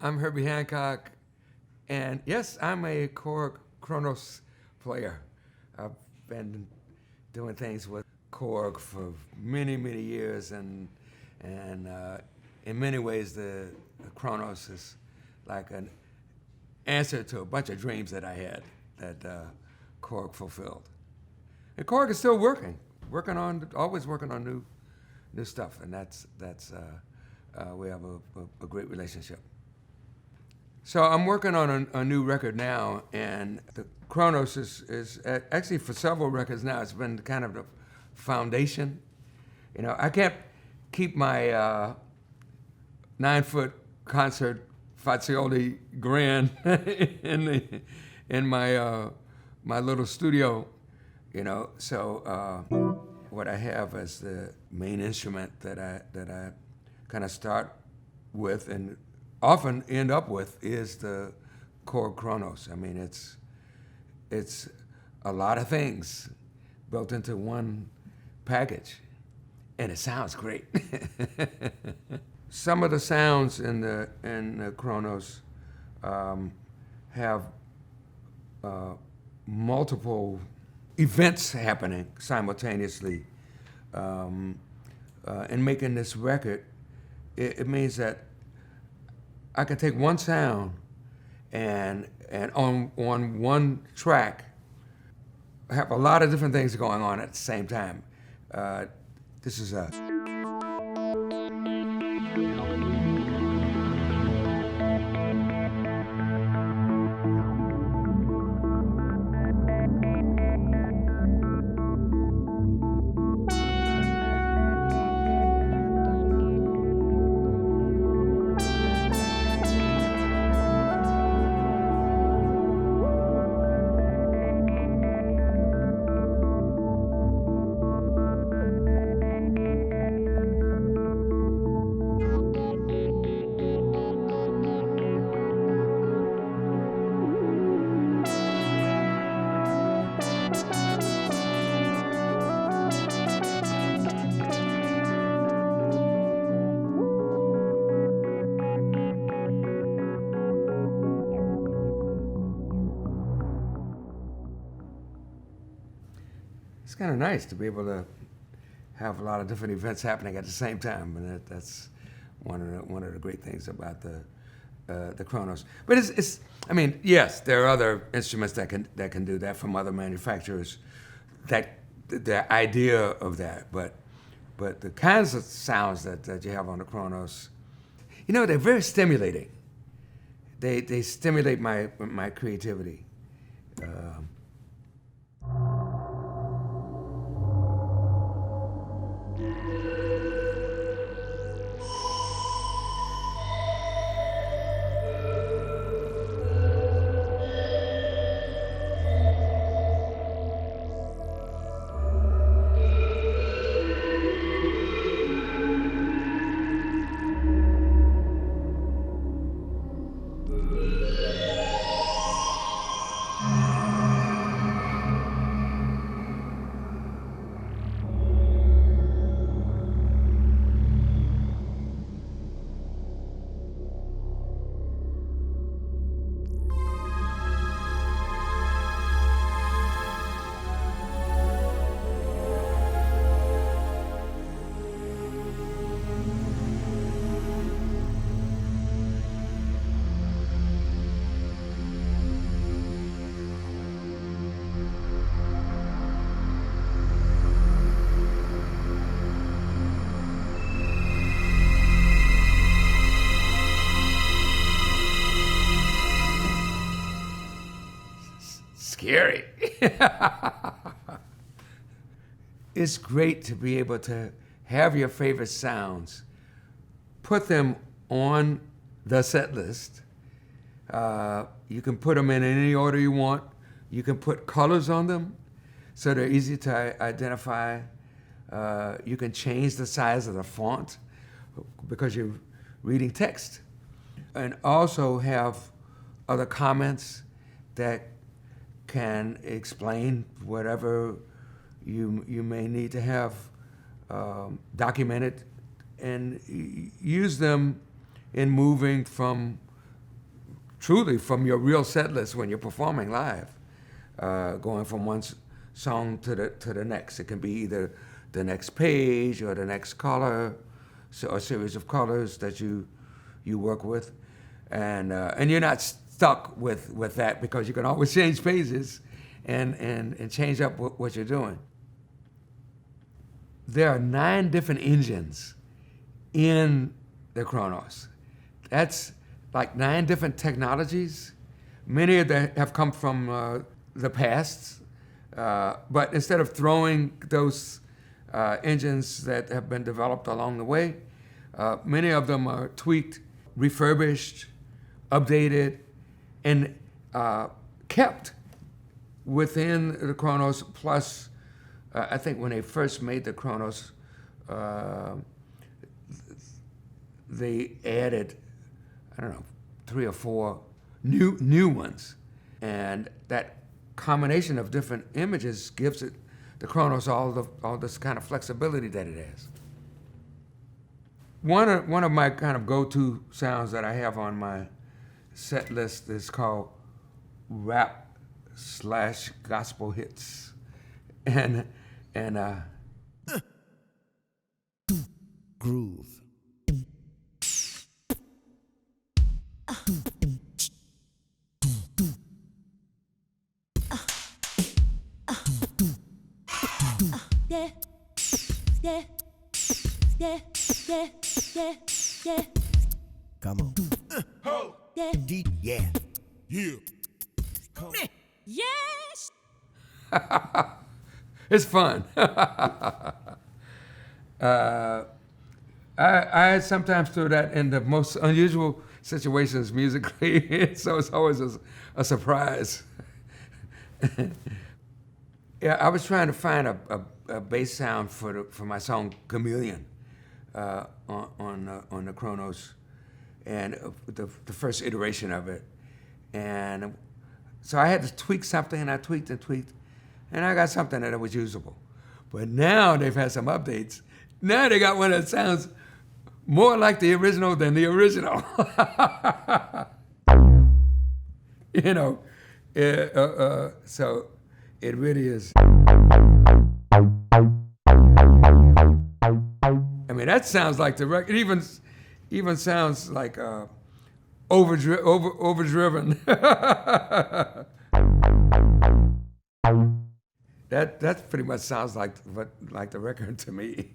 I'm Herbie Hancock, and yes, I'm a Korg Kronos player. I've been doing things with Korg for many, many years, and in many ways, the Kronos is like an answer to a bunch of dreams that I had that Korg fulfilled. And Korg is still always working on new stuff, and we have a great relationship. So I'm working on a new record now, and the Kronos is actually for several records now. It's been kind of the foundation. You know, I can't keep my 9-foot concert Fazioli grand in my little studio. You know, so what I have as the main instrument that I kind of start with and often end up with is the Korg Kronos. I mean, it's a lot of things built into one package, and it sounds great. Some of the sounds in the Kronos have multiple events happening simultaneously. In making this record, it means that I can take one sound and on one track have a lot of different things going on at the same time. This is a It's kind of nice to be able to have a lot of different events happening at the same time, and that's one of the great things about the Kronos. But I mean, yes, there are other instruments that can do that from other manufacturers. That the idea of that, but the kinds of sounds that you have on the Kronos, you know, they're very stimulating. They stimulate my creativity. Scary. It's great to be able to have your favorite sounds, put them on the set list. You can put them in any order you want. You can put colors on them so they're easy to identify. You can change the size of the font because you're reading text. And also have other comments that can explain whatever you may need to have documented, and use them in moving from truly from your real set list when you're performing live, going from one song to the next. It can be either the next page or the next color, so a series of colors that you work with, and you're not stuck with that because you can always change pages and change up what you're doing. There are 9 different engines in the Kronos. That's like 9 different technologies. Many of them have come from the past, but instead of throwing those engines that have been developed along the way, many of them are tweaked, refurbished, updated, and kept within the Kronos. Plus, I think when they first made the Kronos, they added, I don't know, 3 or 4 new ones, and that combination of different images gives it the Kronos all this kind of flexibility that it has. One of my kind of go-to sounds that I have on my set list is called rap/gospel hits, and groove. Yeah, yeah, yeah, yeah, yeah, yeah. Come on. Yeah. Yeah. Yeah. Yes. it's fun. I sometimes throw that in the most unusual situations musically, so it's always a surprise. Yeah, I was trying to find a bass sound for my song Chameleon on the Kronos, and the first iteration of it. And so I had to tweak something, and I tweaked and tweaked, and I got something that was usable. But now they've had some updates. Now they got one that sounds more like the original than the original. You know, so it really is. I mean, that sounds like the record. Even sounds like overdriven. That pretty much sounds like the record to me.